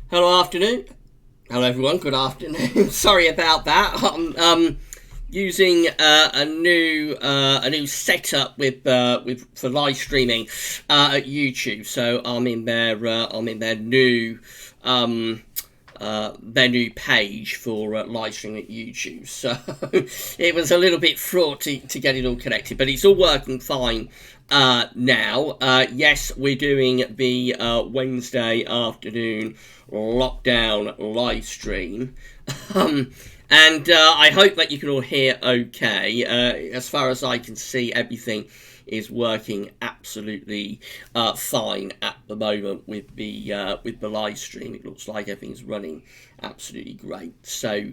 Hello, afternoon. Hello, everyone. Good afternoon. Sorry about that. I'm using a new setup with for live streaming at YouTube. So I'm in their new page for live streaming at YouTube. So it was a little bit fraught to get it all connected, but it's all working fine now. Yes, we're doing the Wednesday afternoon lockdown live stream. Um, and I hope that you can all hear okay. As far as I can see, everything is working absolutely fine at the moment with the live stream. It looks like everything's running absolutely great. So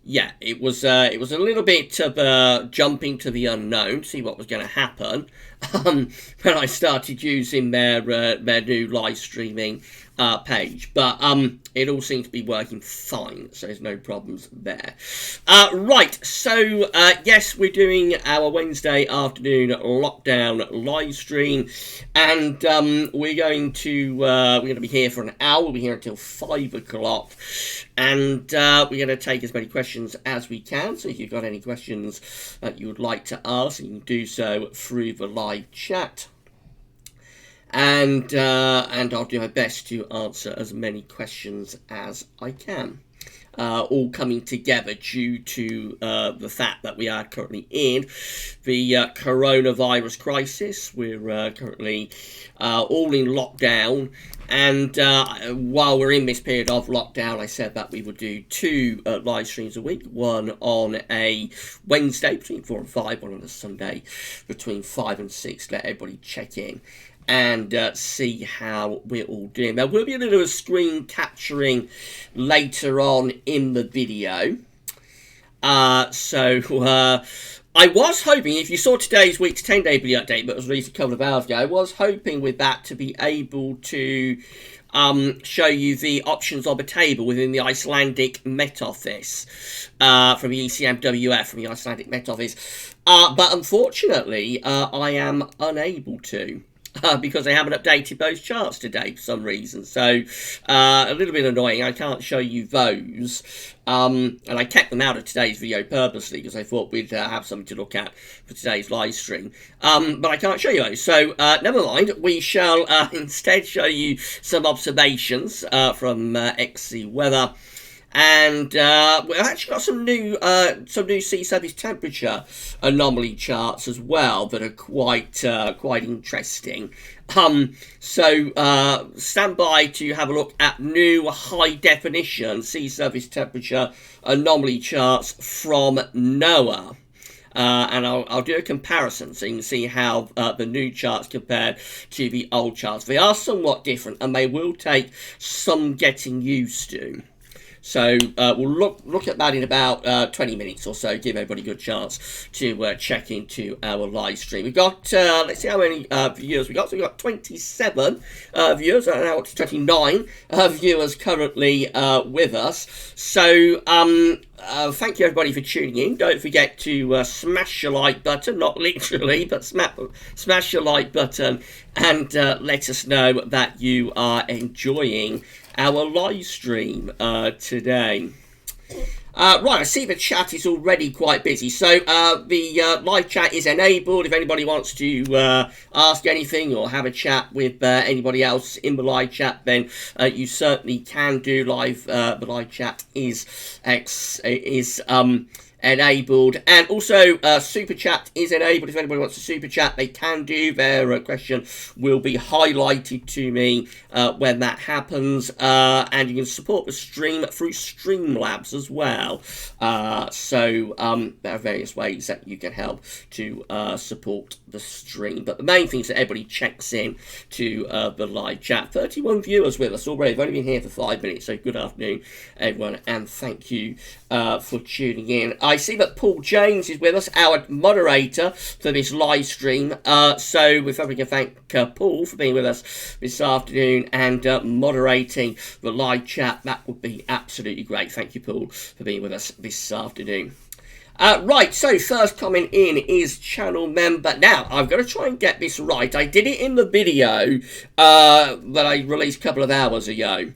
yeah, it was a little bit of jumping to the unknown, see what was going to happen when I started using their new live streaming page. But it all seems to be working fine, so there's no problems there. Right, so yes, we're doing our Wednesday afternoon lockdown live stream, and we're going to be here for an hour. We'll be here until 5 o'clock, and we're going to take as many questions as we can. So if you've got any questions that you would like to ask, you can do so through the live chat. And I'll do my best to answer as many questions as I can. All coming together due to the fact that we are currently in the coronavirus crisis. We're currently all in lockdown, and while we're in this period of lockdown, I said that we would do 2 live streams a week, one on a Wednesday between 4 and 5, one on a Sunday between 5 and 6, let everybody check in and see how we're all doing. There will be a little screen capturing later on in the video. I was hoping, if you saw today's week's 10 day video update, but it was released a couple of hours ago, I was hoping with that to be able to show you the options on the table within the Icelandic Met Office from the ECMWF, from the Icelandic Met Office. But unfortunately, I am unable to. Because I haven't updated those charts today for some reason. So, a little bit annoying. I can't show you those. And I kept them out of today's video purposely because I thought we'd have something to look at for today's live stream. But I can't show you those. So, never mind. We shall instead show you some observations from XC Weather. And we've actually got some new sea surface temperature anomaly charts as well that are quite interesting. So stand by to have a look at new high definition sea surface temperature anomaly charts from NOAA. And I'll do a comparison so you can see how the new charts compare to the old charts. They are somewhat different, and they will take some getting used to. So we'll look at that in about 20 minutes or so, give everybody a good chance to check into our live stream. We've got, let's see how many viewers we got. So we've got 27 viewers, and now it's 29 viewers currently with us. So thank you everybody for tuning in. Don't forget to smash your like button, not literally, but smash your like button, and let us know that you are enjoying our live stream today. Right, I see the chat is already quite busy. So the live chat is enabled. If anybody wants to ask anything or have a chat with anybody else in the live chat, then you certainly can do. The live chat is enabled, and also super chat is enabled. If anybody wants to super chat, they can do. Their question will be highlighted to me when that happens, and you can support the stream through Streamlabs as well. So there are various ways that you can help to support the stream, but the main thing is that everybody checks in to the live chat. 31 viewers with us already. I've only been here for 5 minutes, so good afternoon everyone, and thank you for tuning in. I see that Paul James is with us, our moderator for this live stream. So if we can thank Paul for being with us this afternoon and moderating the live chat, that would be absolutely great. Thank you, Paul, for being with us this afternoon. Right, so first comment in is channel member. Now, I've got to try and get this right. I did it in the video that I released a couple of hours ago.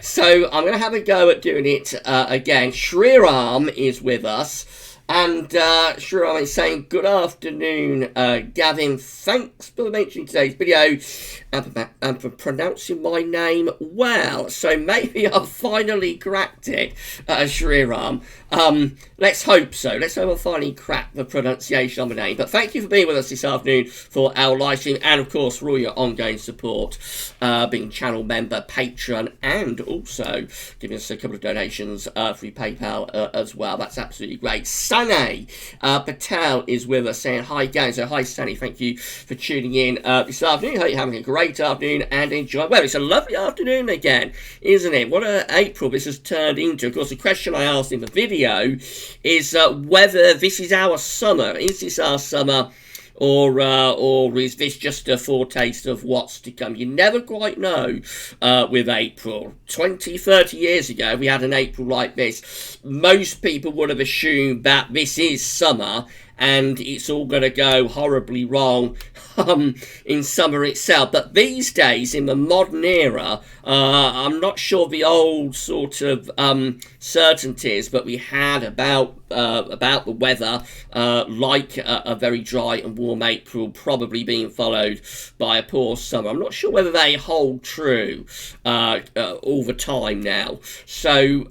So I'm going to have a go at doing it again. Shriram is with us. And Shriram is saying, good afternoon, Gavin. Thanks for mentioning today's video and for pronouncing my name well. So maybe I've finally cracked it, Shriram. Let's hope so. Let's hope I finally crack the pronunciation of my name. But thank you for being with us this afternoon for our live stream and, of course, for all your ongoing support, being channel member, patron, and also giving us a couple of donations through PayPal as well. That's absolutely great. Sunny Patel is with us saying, hi, guys. So, hi, Sunny. Thank you for tuning in this afternoon. Hope you're having a great afternoon and enjoy. Well, it's a lovely afternoon again, isn't it? What an April this has turned into. Of course, the question I asked in the video is whether this is our summer. Is this our summer, or is this just a foretaste of what's to come? You never quite know with April. 20, 30 years ago, we had an April like this. Most people would have assumed that this is summer, and it's all going to go horribly wrong in summer itself. But these days, in the modern era, I'm not sure the old sort of certainties that we had about the weather, like a very dry and warm April probably being followed by a poor summer. I'm not sure whether they hold true all the time now. So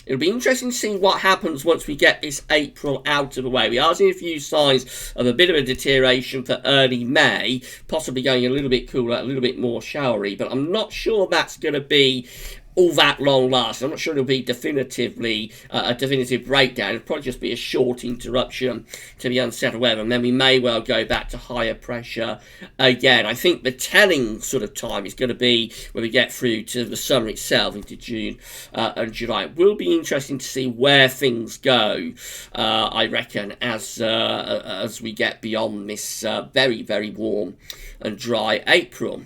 it'll be interesting to see what happens once we get this April out of the way. We are seeing a few signs of a bit of a deterioration for early May, possibly going a little bit cooler, a little bit more showery, but I'm not sure that's going to be all that long lasting. I'm not sure it'll be definitively a definitive breakdown. It'll probably just be a short interruption to the unsettled weather, and then we may well go back to higher pressure again. I think the telling sort of time is going to be when we get through to the summer itself into June and July. It will be interesting to see where things go, I reckon, as we get beyond this very, very warm and dry April.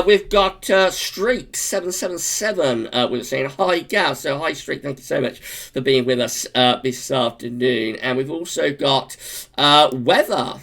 We've got Streak777 with us saying, hi, Gav. So, hi, Streak. Thank you so much for being with us this afternoon. And we've also got Weather.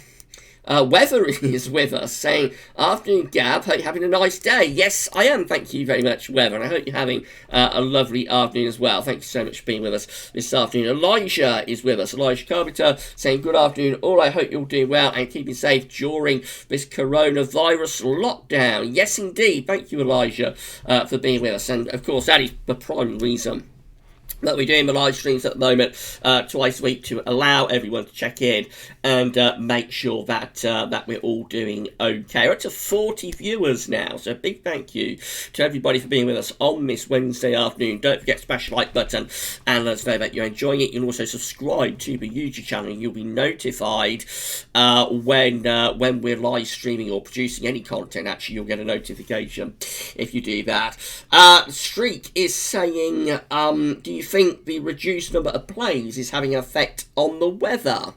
Weather is with us saying, afternoon, Gab, hope you're having a nice day. Yes, I am. Thank you very much, Weather. And I hope you're having a lovely afternoon as well. Thank you so much for being with us this afternoon. Elijah is with us. Elijah Carpenter saying, good afternoon, all. I hope you're doing well and keeping safe during this coronavirus lockdown. Yes, indeed. Thank you, Elijah, for being with us. And, of course, that is the primary reason that we're doing the live streams at the moment twice a week to allow everyone to check in and make sure that that we're all doing okay. We're up to 40 viewers now, so a big thank you to everybody for being with us on this Wednesday afternoon. Don't forget to smash the like button and let us know that you're enjoying it. You'll also subscribe to the YouTube channel and you'll be notified when we're live streaming or producing any content. Actually, you'll get a notification if you do that. Streak is saying, do you think the reduced number of planes is having an effect on the weather?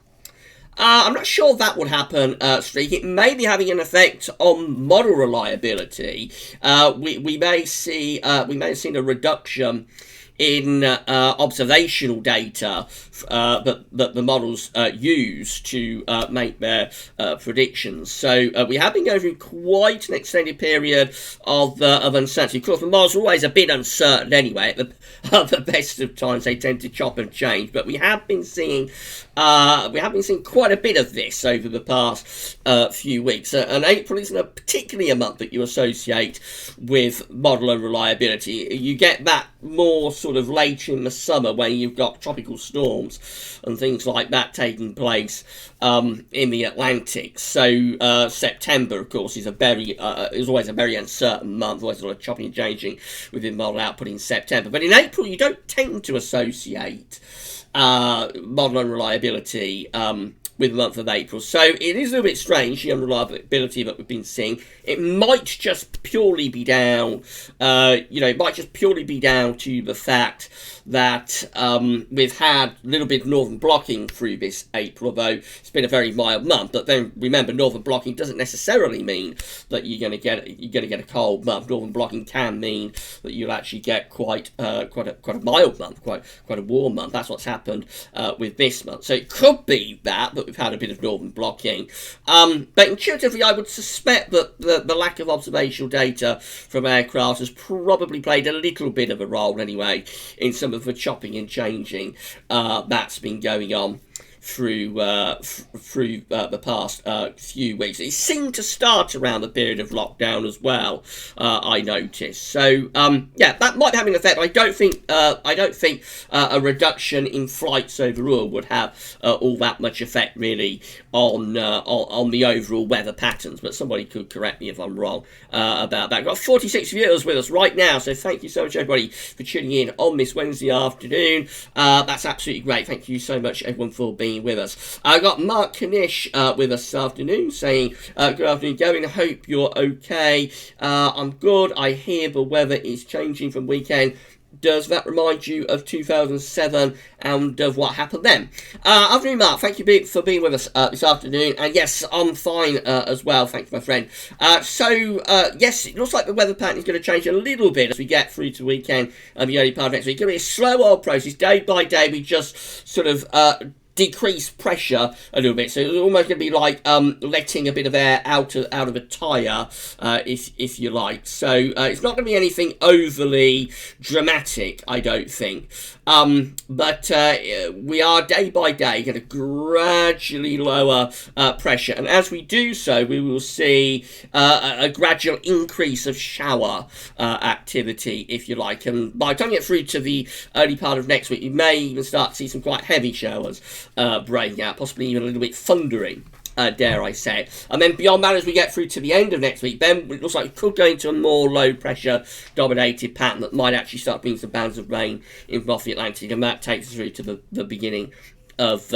I'm not sure that would happen, Streak. It may be having an effect on model reliability. We may see have seen a reduction in observational data that the models use to make their predictions. So we have been going through quite an extended period of uncertainty. Of course, the models are always a bit uncertain anyway. At the best of times, they tend to chop and change. But we have been seeing quite a bit of this over the past few weeks. And April isn't particularly a month that you associate with model and reliability. You get that more sort of later in the summer when you've got tropical storms and things like that taking place in the Atlantic. So September, of course, is always a very uncertain month. Always a lot of chopping and changing within model output in September. But in April, you don't tend to associate model unreliability with the month of April. So it is a little bit strange, the unreliability that we've been seeing. It might just purely be down, it might just purely be down to the fact that we've had a little bit of northern blocking through this April, although it's been a very mild month. But then remember, northern blocking doesn't necessarily mean that you're going to get a cold month. Northern blocking can mean that you'll actually get quite a mild month, quite a warm month. That's what's happened with this month. So it could be that we've had a bit of northern blocking. But intuitively, I would suspect that the lack of observational data from aircraft has probably played a little bit of a role anyway in some of the chopping and changing that's been going on through the past few weeks. It seemed to start around the period of lockdown as well, I noticed. So that might have an effect. I don't think a reduction in flights overall would have all that much effect really on the overall weather patterns. But somebody could correct me if I'm wrong about that. We've got 46 viewers with us right now, so thank you so much everybody for tuning in on this Wednesday afternoon. That's absolutely great. Thank you so much everyone for being with us. I got Mark Kanish with us this afternoon saying, good afternoon, Gavin, I hope you're okay. I'm good. I hear the weather is changing from weekend. Does that remind you of 2007 and of what happened then? Afternoon, Mark. Thank you for being with us this afternoon. And yes, I'm fine as well. Thank you, my friend. Yes, it looks like the weather pattern is going to change a little bit as we get through to the weekend and the early part of next week. It's going to be a slow old process. Day by day, we just sort of decrease pressure a little bit, so it's almost going to be like letting a bit of air out of a tyre, if you like. So it's not going to be anything overly dramatic, I don't think. But we are day by day going to gradually lower pressure, and as we do so, we will see a gradual increase of shower activity, if you like. And by the time we get through to the early part of next week, you may even start to see some quite heavy showers breaking out, possibly even a little bit thundering, dare I say it. And then beyond that, as we get through to the end of next week, then it looks like we could go into a more low pressure dominated pattern that might actually start bringing some bands of rain in off the Atlantic, and that takes us through to the beginning of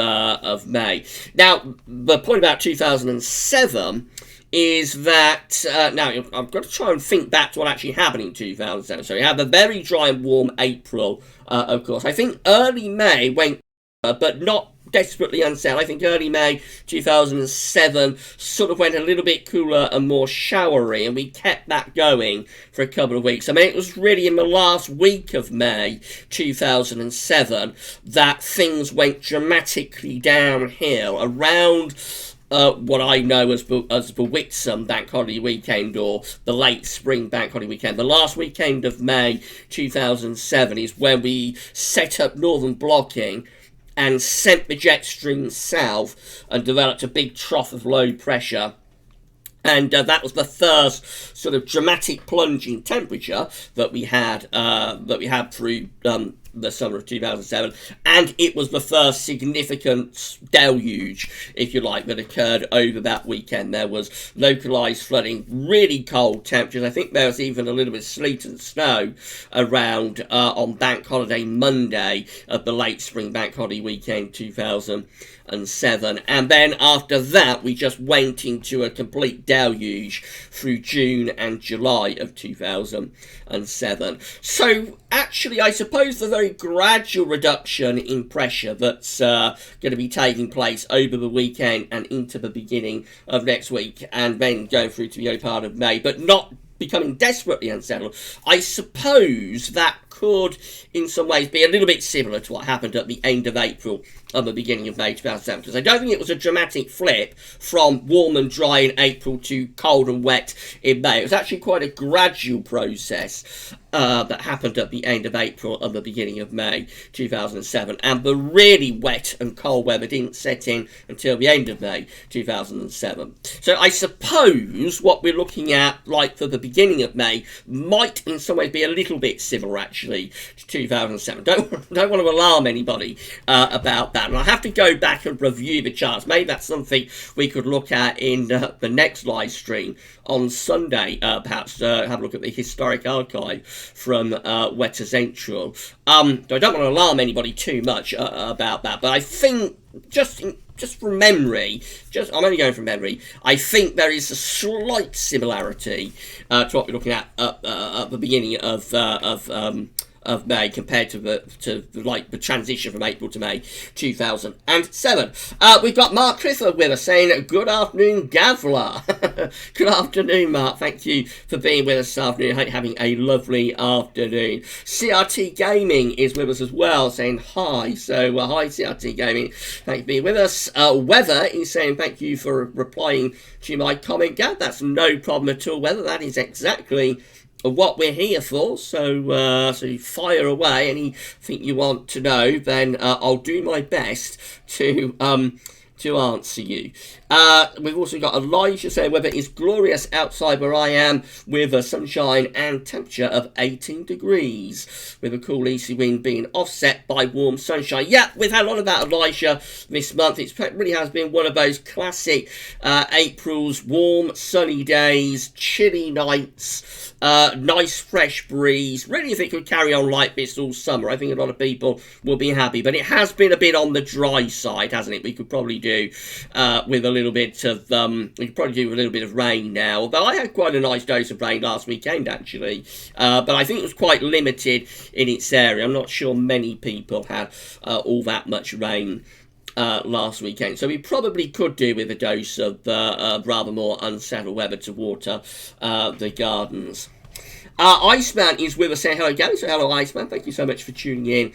May. Now, the point about 2007 is that, now I've got to try and think back to what actually happened in 2007. So we had a very dry and warm April, of course. I think early May went, but not desperately unsettled. I think early May 2007 sort of went a little bit cooler and more showery, and we kept that going for a couple of weeks. I mean, it was really in the last week of May 2007 that things went dramatically downhill around what I know as the Whitsun Bank Holiday weekend, or the late spring Bank Holiday weekend. The last weekend of May 2007 is when we set up northern blocking and sent the jet stream south and developed a big trough of low pressure. And that was the first sort of dramatic plunge in temperature that we had through the summer of 2007, and it was the first significant deluge, if you like, that occurred over that weekend. There was localised flooding, really cold temperatures. I think there was even a little bit of sleet and snow around on Bank Holiday Monday of the late spring Bank Holiday weekend 2007, and then after that we just went into a complete deluge through June and July of 2007. So actually, I suppose the very gradual reduction in pressure that's going to be taking place over the weekend and into the beginning of next week, and then going through to the early part of May, but not becoming desperately unsettled, I suppose that could in some ways be a little bit similar to what happened at the end of April and the beginning of May 2007, because I don't think it was a dramatic flip from warm and dry in April to cold and wet in May. It was actually quite a gradual process that happened at the end of April and the beginning of May 2007, and the really wet and cold weather didn't set in until the end of May 2007. So I suppose what we're looking at, like for the beginning of May, might in some ways be a little bit similar actually to 2007. Don't want to alarm anybody about that, and I'll have to go back and review the charts. Maybe that's something we could look at in the next live stream on Sunday, perhaps have a look at the historic archive from Weather Central. I don't want to alarm anybody too much about that, but I think just just from memory, I'm only going from memory, I think there is a slight similarity to what we're looking at the beginning of May compared to the transition from April to May 2007. We've got Mark Clifford with us saying, good afternoon, Gavla. Good afternoon, Mark. Thank you for being with us this afternoon. Having a lovely afternoon. CRT Gaming is with us as well, saying hi. So, hi, CRT Gaming. Thank you for being with us. Weather is saying thank you for replying to my comment, Gav. That's no problem at all, Weather. That is exactly what we're here for, so fire away anything you want to know, then I'll do my best to answer you. We've also got Elijah saying weather is glorious outside where I am with a sunshine and temperature of 18 degrees with a cool easy wind being offset by warm sunshine. Yeah, we've had a lot of that, Elijah, this month. It really has been one of those classic April's warm sunny days, chilly nights, nice fresh breeze. Really, if it could carry on like this all summer, I think a lot of people will be happy. But it has been a bit on the dry side, hasn't it? We could probably do with a little bit of rain now. Although I had quite a nice dose of rain last weekend, actually, but I think it was quite limited in its area. I'm not sure many people had all that much rain last weekend, so we probably could do with a dose of rather more unsettled weather to water the gardens. Iceman is with us saying hello, Gary. So hello, Iceman. Thank you so much for tuning in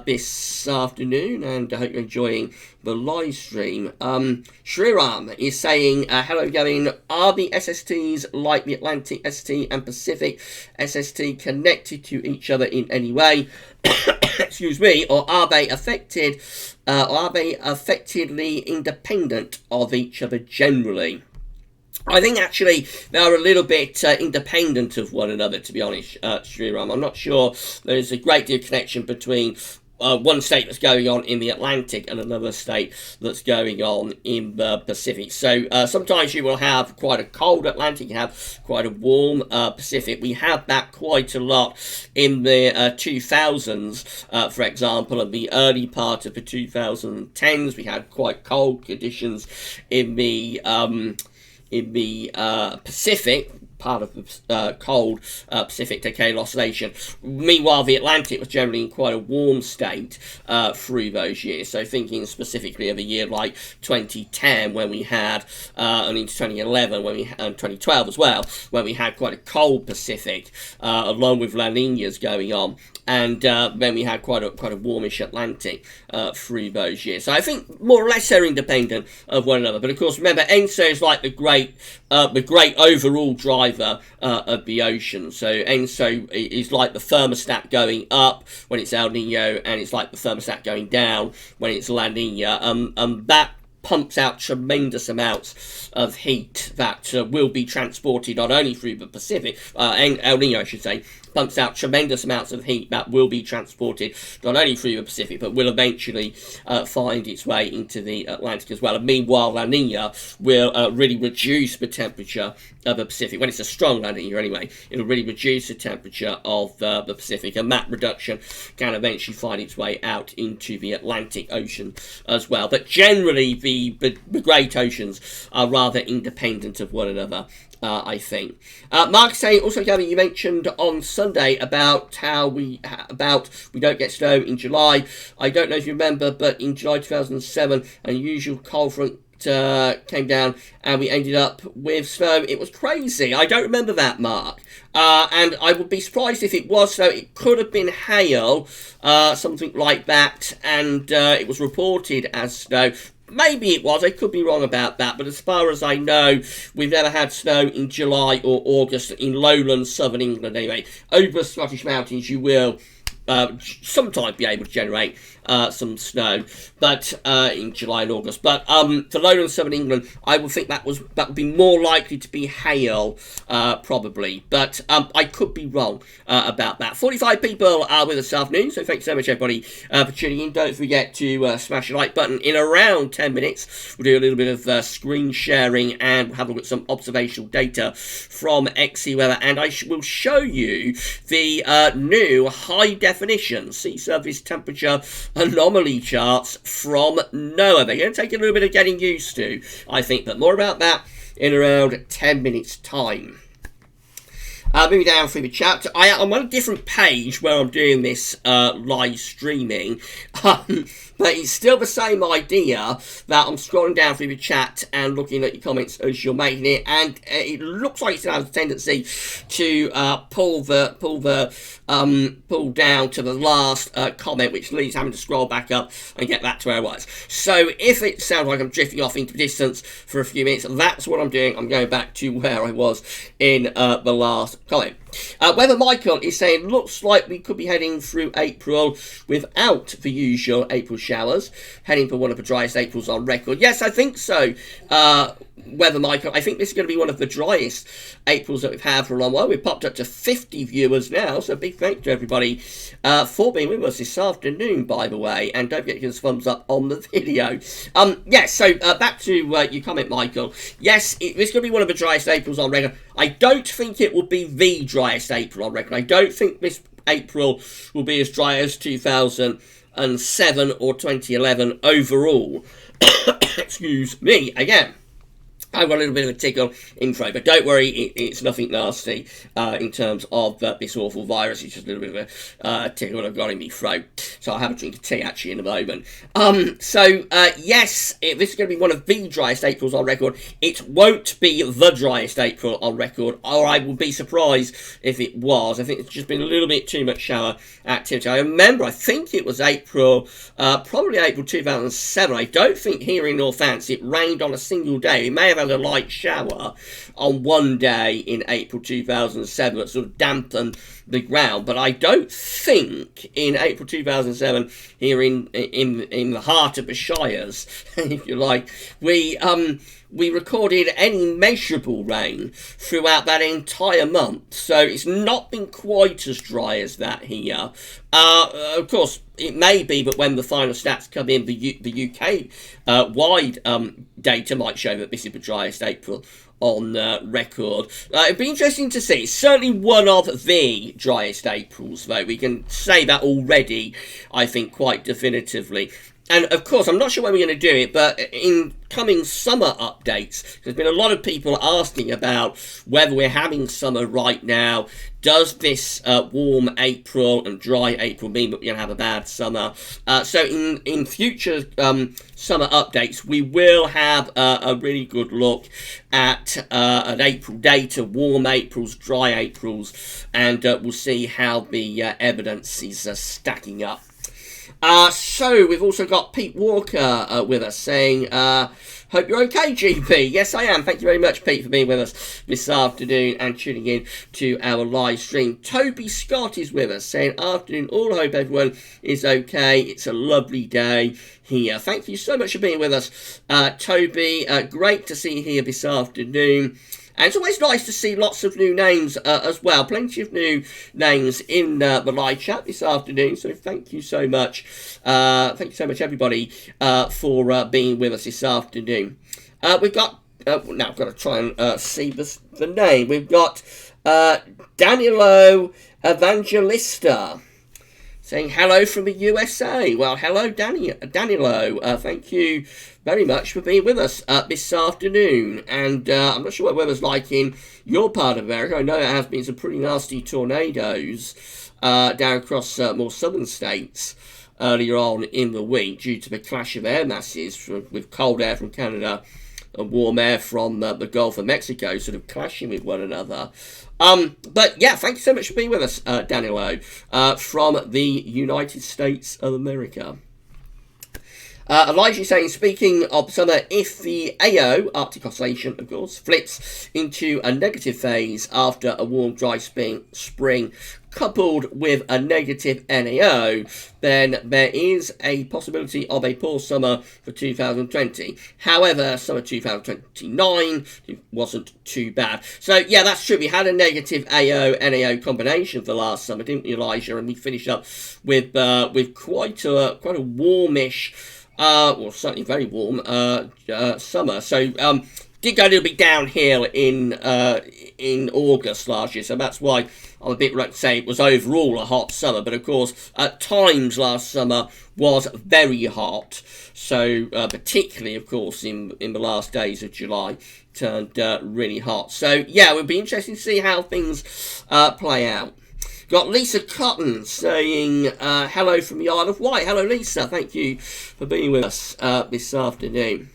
this afternoon, and I hope you're enjoying the live stream. Shriram is saying hello, Gary. Are the SSTs like the Atlantic ST and Pacific SST connected to each other in any way? Excuse me, or are they affected? Are they affectedly independent of each other generally? I think actually they are a little bit independent of one another, to be honest, Sriram. I'm not sure there's a great deal of connection between one state that's going on in the Atlantic and another state that's going on in the Pacific. So sometimes you will have quite a cold Atlantic, you have quite a warm Pacific. We had that quite a lot in the 2000s, for example, and the early part of the 2010s. We had quite cold conditions in the Pacific, part of the cold Pacific Decadal Oscillation. Meanwhile, the Atlantic was generally in quite a warm state through those years. So thinking specifically of a year like 2010, when we had, and into 2011, and 2012 as well, when we had quite a cold Pacific, along with La Niñas going on. And then we had quite a warmish Atlantic through those years. So I think more or less they're independent of one another. But of course, remember, ENSO is like the great overall driver of the ocean. So ENSO is like the thermostat going up when it's El Nino, and it's like the thermostat going down when it's La Nina. And that pumps out tremendous amounts of heat that will be transported not only through the Pacific, El Nino, I should say, pumps out tremendous amounts of heat that will be transported not only through the Pacific, but will eventually find its way into the Atlantic as well. And meanwhile, La Nina will really reduce the temperature of the Pacific. When it's a strong La Nina anyway, it'll really reduce the temperature of the Pacific, and that reduction can eventually find its way out into the Atlantic Ocean as well. But generally, the great oceans are rather independent of one another, I think. Mark saying also, Gavin, you mentioned on Sunday about how we don't get snow in July. I don't know if you remember, but in July 2007, an unusual cold front came down and we ended up with snow. It was crazy. I don't remember that, Mark. And I would be surprised if it was snow. It could have been hail, something like that, and it was reported as snow. Maybe it was, I could be wrong about that, but as far as I know, we've never had snow in July or August in lowland southern England anyway. Over the Scottish mountains you will sometimes be able to generate some snow, but in July and August. But for lowland southern England, I would think that would be more likely to be hail, probably. But I could be wrong about that. 45 people are with us this afternoon, so thanks so much, everybody, for tuning in. Don't forget to smash the like button. In around 10 minutes, we'll do a little bit of screen sharing and have a look at some observational data from XE Weather, and I will show you the new high-definition definition sea surface temperature anomaly charts from NOAA. They're going to take a little bit of getting used to, I think, but more about that in around 10 minutes time. Moving down through the chat, I'm on a different page where I'm doing this live streaming, but it's still the same idea that I'm scrolling down through the chat and looking at your comments as you're making it, and it looks like it has a tendency to pull down to the last comment, which leaves having to scroll back up and get back to where I was. So if it sounds like I'm drifting off into the distance for a few minutes, that's what I'm doing. I'm going back to where I was in the last comment. Weather Michael is saying, looks like we could be heading through April without the usual April showers, heading for one of the driest Aprils on record. Yes, I think so, Weather Michael. I think this is going to be one of the driest Aprils that we've had for a long while. We've popped up to 50 viewers now, so big thank you to everybody for being with us this afternoon, by the way, and don't forget to give us a thumbs up on the video. Yes, so back to your comment, Michael. Yes, this is going to be one of the driest Aprils on record. I don't think it will be the driest April on record. I don't think this April will be as dry as 2007 or 2011 overall. Excuse me, again. I've got a little bit of a tickle intro, but don't worry, it's nothing nasty in terms of this awful virus. It's just a little bit of a tickle I've got in my throat. So I'll have a drink of tea actually in a moment. Yes, this is going to be one of the driest Aprils on record. It won't be the driest April on record, or I would be surprised if it was. I think it's just been a little bit too much shower activity. I remember, I think it was April, probably April 2007. I don't think here in Northants it rained on a single day. It may have had a light shower on one day in April 2007 that sort of dampened the ground, but I don't think in April 2007 here in the heart of the Shires, if you like, we recorded any measurable rain throughout that entire month, so it's not been quite as dry as that here. Of course, it may be, but when the final stats come in, the UK wide data might show that this is the driest April on record. It'd be interesting to see. It's certainly one of the driest Aprils, though. We can say that already, I think, quite definitively. And, of course, I'm not sure when we're going to do it, but in coming summer updates, there's been a lot of people asking about whether we're having summer right now. Does this warm April and dry April mean that we're going to have a bad summer? So in future summer updates, we will have a really good look at an April data, warm Aprils, dry Aprils, and we'll see how the evidence is stacking up. So we've also got Pete Walker with us saying, hope you're okay, GP. Yes, I am. Thank you very much, Pete, for being with us this afternoon and tuning in to our live stream. Toby Scott is with us saying, afternoon all. Hope everyone is okay. It's a lovely day here. Thank you so much for being with us, Toby. Great to see you here this afternoon. And it's always nice to see lots of new names as well. Plenty of new names in the live chat this afternoon. So thank you so much. Thank you so much, everybody, for being with us this afternoon. We've got, now I've got to try and see the name. We've got Danilo Evangelista saying hello from the USA. Well, hello, Danilo. Thank you very much for being with us this afternoon. And I'm not sure what weather's like in your part of America. I know there has been some pretty nasty tornadoes down across more southern states earlier on in the week due to the clash of air masses with cold air from Canada and warm air from the Gulf of Mexico sort of clashing with one another. But yeah, thank you so much for being with us, Danilo, from the United States of America. Elijah saying, speaking of summer, if the AO, Arctic Oscillation, of course, flips into a negative phase after a warm, dry spring coupled with a negative NAO, then there is a possibility of a poor summer for 2020. However, summer 2029 wasn't too bad. So, yeah, that's true. We had a negative AO-NAO combination for last summer, didn't we, Elijah? And we finished up with quite a warmish, well, certainly very warm summer. So, did go a little bit downhill in August last year, so that's why I'm a bit reluctant to say it was overall a hot summer. But of course, at times last summer was very hot. So particularly, of course, in the last days of July, turned really hot. So yeah, it would be interesting to see how things play out. Got Lisa Cotton saying hello from the Isle of Wight. Hello, Lisa. Thank you for being with us this afternoon.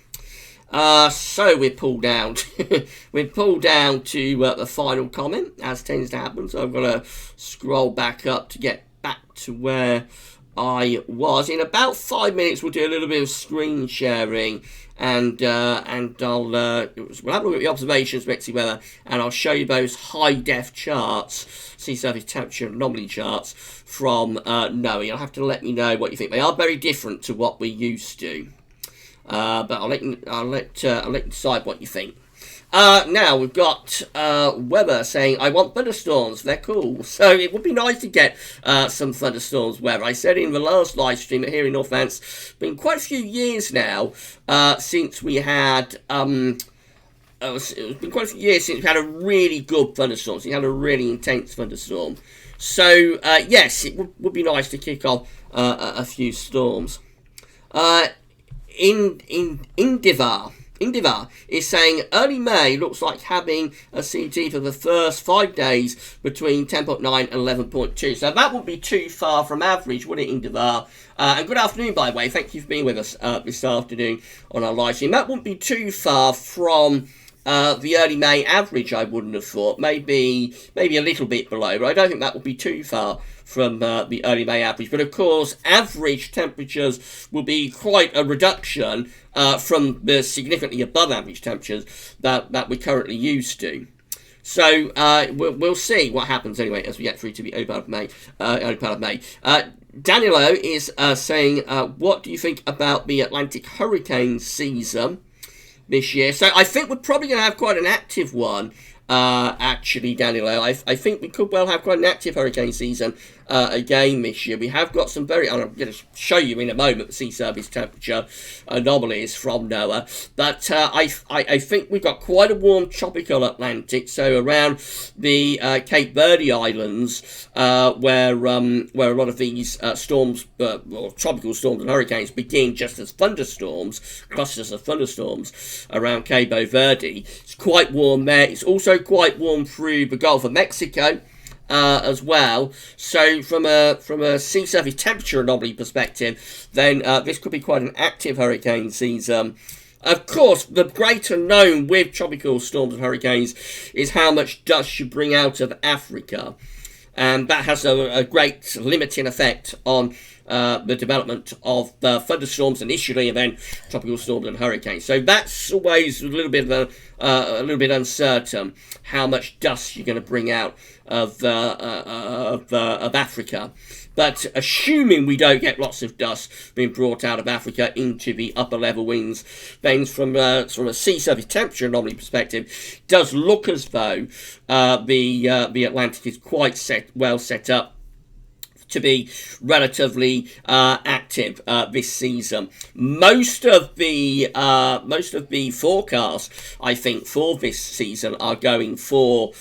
So we're pulled down. We're pulled down to the final comment, as tends to happen. So I'm going to scroll back up to get back to where I was. In about 5 minutes, we'll do a little bit of screen sharing, and we'll have a look at the observations of Mexi weather, and I'll show you those high def charts, sea surface temperature anomaly charts from NOAA. You'll have to let me know what you think. They are very different to what we're used to. But I'll let you decide what you think. Now we've got weather saying I want thunderstorms. They're cool, so it would be nice to get some thunderstorms weather. I said in the last live stream here in Northants, it's been quite a few years now since we had. It's been quite a few years since we had a really good thunderstorm. So we had a really intense thunderstorm. So yes, it would be nice to kick off a few storms. Indivar is saying early May looks like having a CT for the first 5 days between 10.9 and 11.2. So that wouldn't be too far from average, would it, Indivar? And good afternoon, by the way. Thank you for being with us this afternoon on our live stream. That wouldn't be too far from the early May average, I wouldn't have thought. Maybe a little bit below, but I don't think that would be too far from the early May average. But of course, average temperatures will be quite a reduction from the significantly above average temperatures that we're currently used to. So we'll see what happens anyway as we get through to the early part of May. Danilo is saying, what do you think about the Atlantic hurricane season this year? So I think we're probably going to have quite an active one, actually, Danilo. I think we could well have quite an active hurricane season again this year. We have got some very, and I'm going to show you in a moment, the sea surface temperature anomalies from NOAA. But I think we've got quite a warm tropical Atlantic, so around the Cape Verde Islands, where a lot of these storms, or tropical storms and hurricanes begin just as thunderstorms, clusters of thunderstorms around Cape Verde. It's quite warm there. It's also quite warm through the Gulf of Mexico as well. So from a sea surface temperature anomaly perspective, then this could be quite an active hurricane season. Of course, the great unknown with tropical storms and hurricanes is how much dust you bring out of Africa. And that has a great limiting effect on the development of thunderstorms initially, and then tropical storms and hurricanes. So that's always a little bit uncertain how much dust you're going to bring out of Africa. But assuming we don't get lots of dust being brought out of Africa into the upper level winds, then from a sea surface temperature anomaly perspective, it does look as though the Atlantic is quite well set up to be relatively active this season. Most of the forecasts, I think, for this season are going for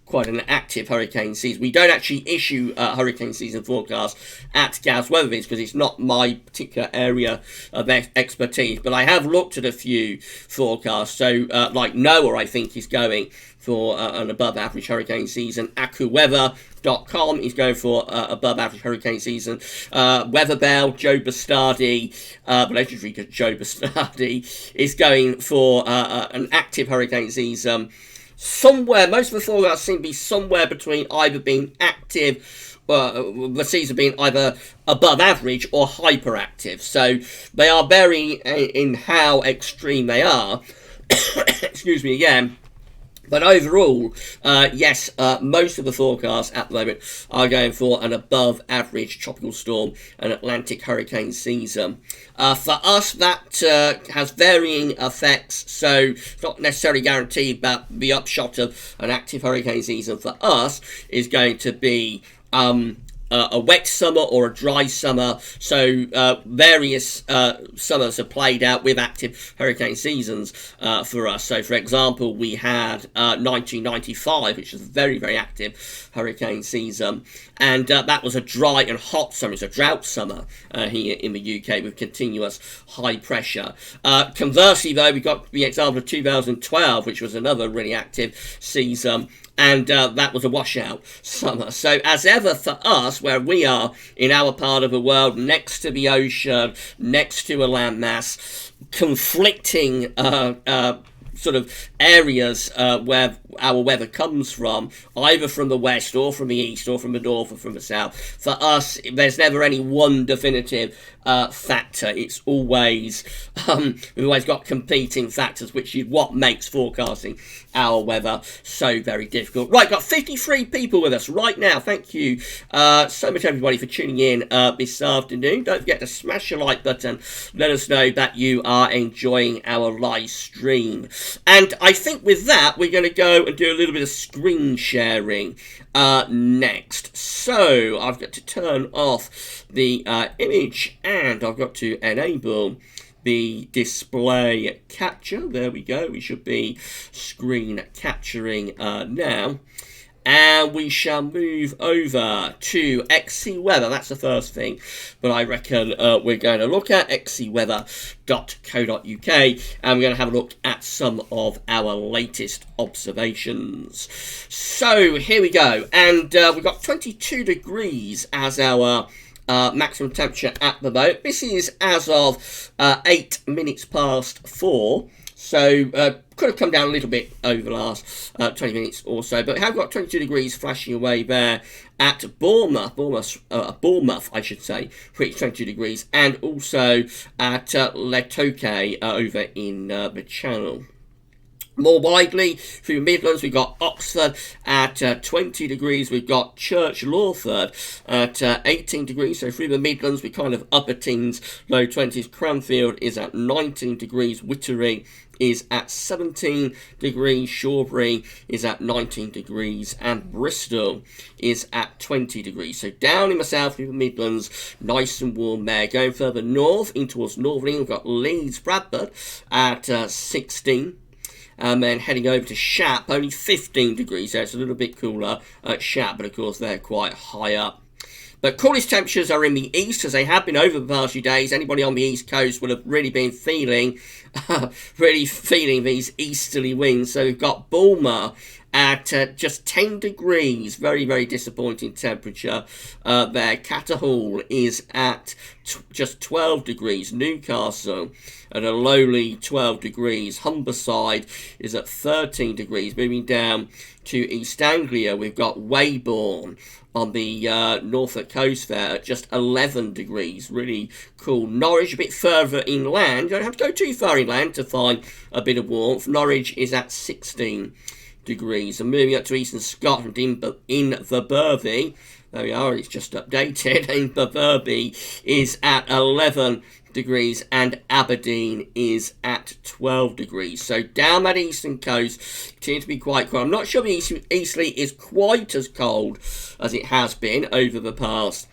quite an active hurricane season. We don't actually issue hurricane season forecasts at Gaz Weathervids because it's not my particular area of expertise, but I have looked at a few forecasts. So like NOAA, I think, is going for an above average hurricane season. AccuWeather.com is going for above average hurricane season. Weatherbell, Joe Bastardi, the legendary Joe Bastardi, is going for an active hurricane season. Somewhere, most of the forecasts seem to be somewhere between either being active, the season being either above average or hyperactive. So they are varying in how extreme they are. Excuse me again. But overall, yes, most of the forecasts at the moment are going for an above-average tropical storm and Atlantic hurricane season. For us, that has varying effects, so it's not necessarily guaranteed that the upshot of an active hurricane season for us is going to be a wet summer or a dry summer. So various summers have played out with active hurricane seasons for us. So, for example, we had 1995, which was a very, very active hurricane season. And that was a dry and hot summer. It's a drought summer here in the UK with continuous high pressure. Conversely, though, we got the example of 2012, which was another really active season. And that was a washout summer. So as ever for us, where we are in our part of the world, next to the ocean, next to a landmass, conflicting sort of areas where our weather comes from, either from the west or from the east or from the north or from the south. For us, there's never any one definitive factor. It's always we've always got competing factors, which is what makes forecasting our weather so very difficult. Right, got 53 people with us right now. Thank you so much, everybody, for tuning in this afternoon. Don't forget to smash the like button. Let us know that you are enjoying our live stream. And I think with that, we're going to go and do a little bit of screen sharing next. So I've got to turn off the image and I've got to enable the display capture. There we go. We should be screen capturing now. And we shall move over to XC Weather. That's the first thing. But I reckon we're going to look at xcweather.co.uk and we're going to have a look at some of our latest observations. So here we go. And we've got 22 degrees as our maximum temperature at the moment. This is as of 8 minutes past 4. So could have come down a little bit over the last 20 minutes or so, but we have got 22 degrees flashing away there at Bournemouth, I should say, which is 22 degrees, and also at Letoke over in the Channel. More widely, through the Midlands, we've got Oxford at 20 degrees. We've got Church Lawford at 18 degrees. So through the Midlands, we're kind of upper teens, low 20s. Cranfield is at 19 degrees. Wittering is at 17 degrees. Shawbury is at 19 degrees. And Bristol is at 20 degrees. So down in the south, through the Midlands, nice and warm there. Going further north, in towards Northern England, we've got Leeds, Bradford at 16. And then heading over to Shap, only 15 degrees there. It's a little bit cooler at Shap, but of course they're quite high up. But coolest temperatures are in the east, as they have been over the past few days. Anybody on the east coast will have really been feeling these easterly winds. So we've got Bulmer at just 10 degrees. Very, very disappointing temperature there. Catterhall is at just 12 degrees. Newcastle at a lowly 12 degrees. Humberside is at 13 degrees. Moving down to East Anglia, we've got Weybourne on the Norfolk coast there at just 11 degrees. Really cool. Norwich a bit further inland. You don't have to go too far inland to find a bit of warmth. Norwich is at 16 degrees. And moving up to eastern Scotland in the Berby, there we are, it's just updated. In the Berby is at 11 degrees and Aberdeen is at 12 degrees. So down that eastern coast, continue to be quite cold. I'm not sure the Eastleigh is quite as cold as it has been over the past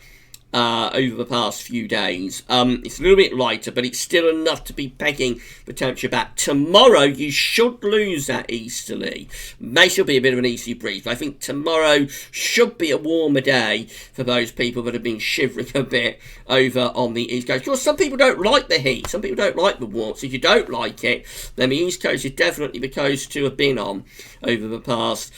few days. It's a little bit lighter, but it's still enough to be pegging the temperature back. Tomorrow, you should lose that easterly. May still be a bit of an easterly breeze, but I think tomorrow should be a warmer day for those people that have been shivering a bit over on the east coast. Of course, some people don't like the heat. Some people don't like the warmth. So if you don't like it, then the east coast is definitely the coast to have been on over the past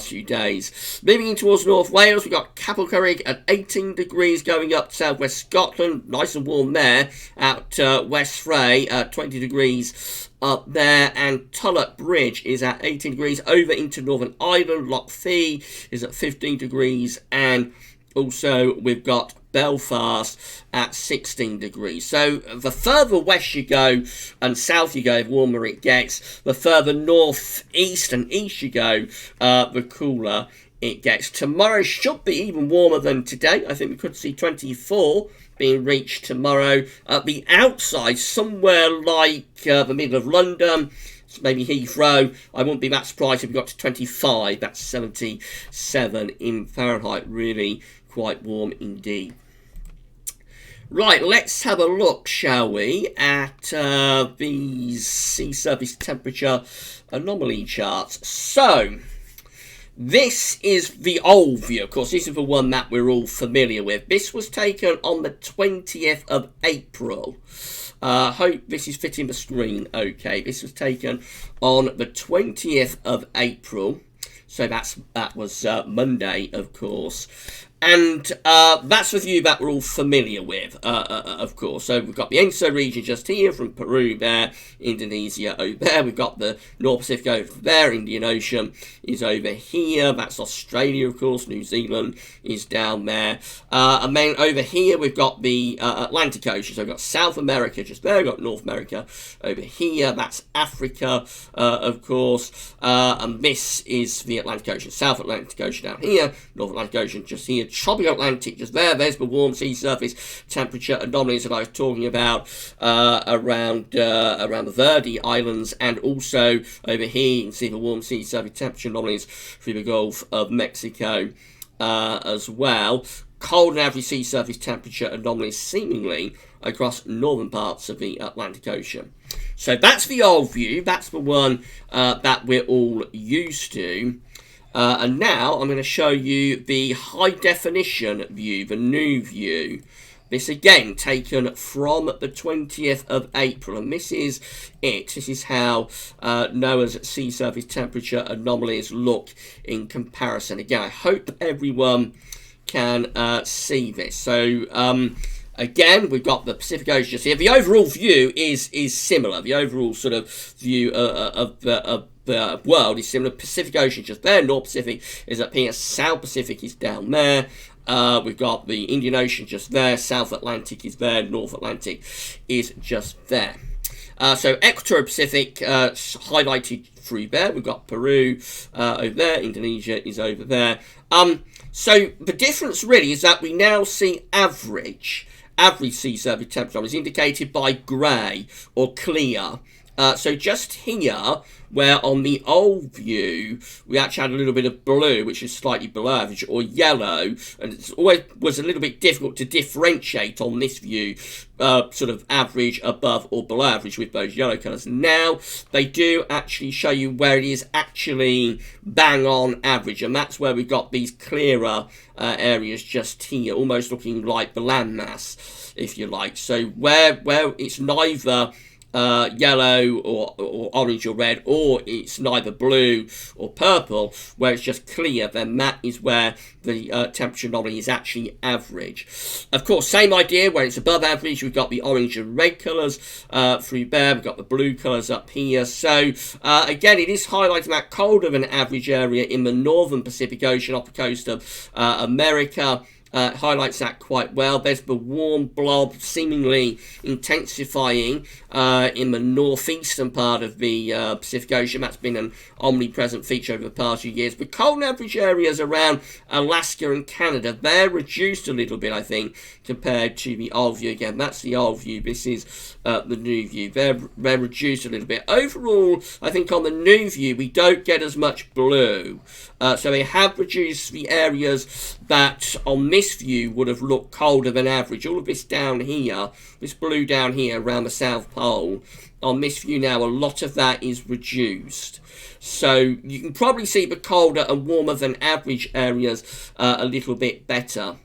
few days. Moving in towards North Wales, we've got Capelcurrig at 18 degrees, going up to southwest Scotland, nice and warm there. At West Frey, 20 degrees up there, and Tulloch Bridge is at 18 degrees. Over into Northern Ireland, Loch Fee is at 15 degrees, and also we've got Belfast at 16 degrees. So the further west you go and south you go, the warmer it gets. The further north, east and east you go, the cooler it gets. Tomorrow should be even warmer than today. I think we could see 24 being reached tomorrow. At the outside, somewhere like the middle of London, maybe Heathrow. I wouldn't be that surprised if we got to 25. That's 77 in Fahrenheit. Really quite warm indeed. Right, let's have a look, shall we, at these sea surface temperature anomaly charts. So, this is the old view. Of course, this is the one that we're all familiar with. This was taken on the 20th of April. Hope this is fitting the screen okay. This was taken on the 20th of April. So that was Monday, of course. And that's the view that we're all familiar with, of course. So we've got the ENSO region just here from Peru there, Indonesia over there. We've got the North Pacific over there, Indian Ocean is over here. That's Australia, of course. New Zealand is down there. And then over here we've got the Atlantic Ocean. So we've got South America just there. We've got North America over here. That's Africa, of course. And this is the Atlantic Ocean. South Atlantic Ocean down here. North Atlantic Ocean just here. Tropical Atlantic just there. There's the warm sea surface temperature anomalies that I was talking about around the Verde Islands, and also over here you can see the warm sea surface temperature anomalies through the Gulf of Mexico as well. Cold and average sea surface temperature anomalies seemingly across northern parts of the Atlantic Ocean. So that's the old view. That's the one that we're all used to. And now I'm going to show you the high definition view, the new view. This again taken from the 20th of April, and this is it. This is how NOAA's sea surface temperature anomalies look in comparison. Again, I hope everyone can see this. So again, we've got the Pacific Ocean just here. The overall view is similar. The overall sort of view of the world is similar. Pacific Ocean just there. North Pacific is up here. South Pacific is down there. We've got the Indian Ocean just there. South Atlantic is there. North Atlantic is just there. So Equatorial Pacific highlighted through there. We've got Peru over there. Indonesia is over there. So the difference really is that we now see average sea surface temperature is indicated by grey or clear. So just here, where on the old view, we actually had a little bit of blue, which is slightly below average, or yellow, and it always was a little bit difficult to differentiate on this view, sort of average, above, or below average with those yellow colours. Now, they do actually show you where it is actually bang on average, and that's where we've got these clearer areas just here, almost looking like the landmass, if you like. So where it's neither yellow or orange or red, or it's neither blue or purple, where it's just clear, then that is where the temperature anomaly is actually average. Of course, same idea, where it's above average, we've got the orange and red colours through there, we've got the blue colours up here. So again, it is highlighting that colder than average area in the northern Pacific Ocean off the coast of America. Highlights that quite well. There's the warm blob seemingly intensifying in the northeastern part of the Pacific Ocean. That's been an omnipresent feature over the past few years. But cold and average areas around Alaska and Canada, they're reduced a little bit, I think, compared to the old view. Again, that's the old view. This is the new view. They're reduced a little bit. Overall, I think on the new view, we don't get as much blue. So they have reduced the areas that on this view would have looked colder than average. All of this down here, this blue down here around the South Pole, on this view now, a lot of that is reduced. So you can probably see the colder and warmer than average areas a little bit better.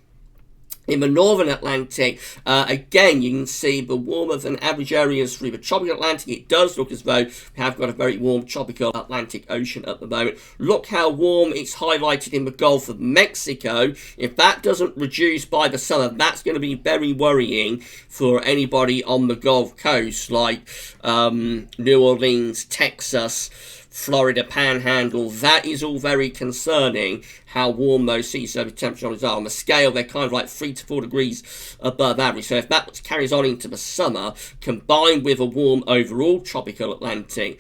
In the northern Atlantic, again, you can see the warmer than average areas through the tropical Atlantic. It does look as though we have got a very warm tropical Atlantic Ocean at the moment. Look how warm it's highlighted in the Gulf of Mexico. If that doesn't reduce by the summer, that's going to be very worrying for anybody on the Gulf Coast, like New Orleans, Texas, Florida Panhandle. That is all very concerning, how warm those sea surface temperatures are. On the scale, they're kind of like 3 to 4 degrees above average. So if that carries on into the summer, combined with a warm overall tropical Atlantic,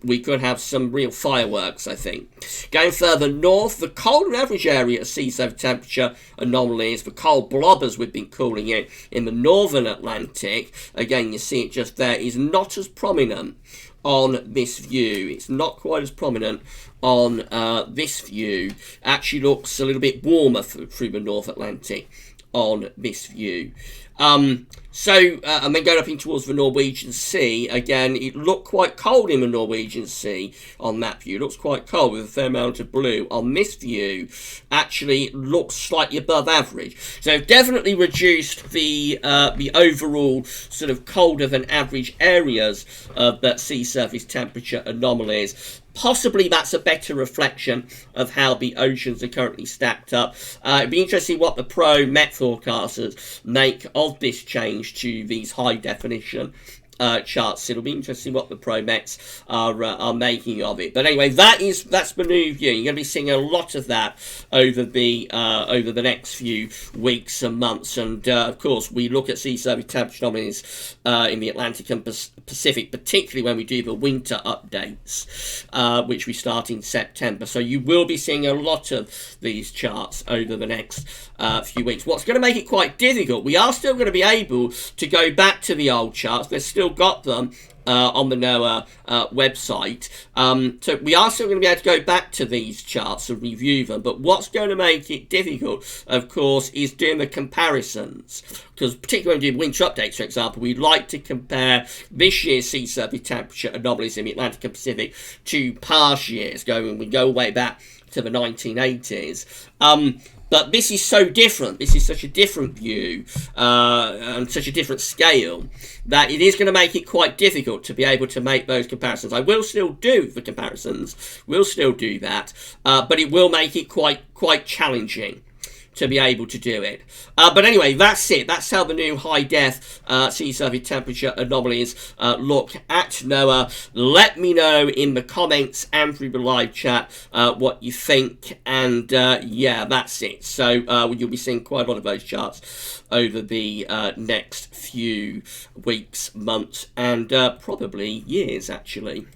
we could have some real fireworks, I think. Going further north, the cold and average area of sea surface temperature anomalies, the cold blob, as we've been calling it, in the northern Atlantic, again, you see it just there, is not as prominent on this view. It's not quite as prominent on this view. Actually looks a little bit warmer through the North Atlantic on this view. And then going up in towards the Norwegian Sea, again, it looked quite cold in the Norwegian Sea on that view. It looks quite cold with a fair amount of blue. On this view, actually, it looks slightly above average. So definitely reduced the overall sort of colder than average areas of that sea surface temperature anomalies. Possibly that's a better reflection of how the oceans are currently stacked up. It'd be interesting what the pro-Met forecasters make of this change to these high definition charts. It'll be interesting what the pro-Mets are making of it. But anyway, that's the new view. You're going to be seeing a lot of that over the next few weeks and months. And of course, we look at sea surface temperature anomalies in the Atlantic and Pacific, particularly when we do the winter updates, which we start in September. So you will be seeing a lot of these charts over the next few weeks. What's going to make it quite difficult, we are still going to be able to go back to the old charts. We've still got them on the NOAA website. So we are still going to be able to go back to these charts and review them. But what's going to make it difficult, of course, is doing the comparisons. Because particularly when we do winter updates, for example, we'd like to compare this year's sea surface temperature anomalies in the Atlantic and Pacific to past years. We go way back to the 1980s. But this is so different. This is such a different view and such a different scale that it is going to make it quite difficult to be able to make those comparisons. I will still do the comparisons. We'll still do that. But it will make it quite challenging to be able to do it. But anyway, that's it. That's how the new high-def sea surface temperature anomalies look at NOAA. Let me know in the comments and through the live chat what you think. And yeah, that's it. So you'll be seeing quite a lot of those charts over the next few weeks, months, and probably years, actually.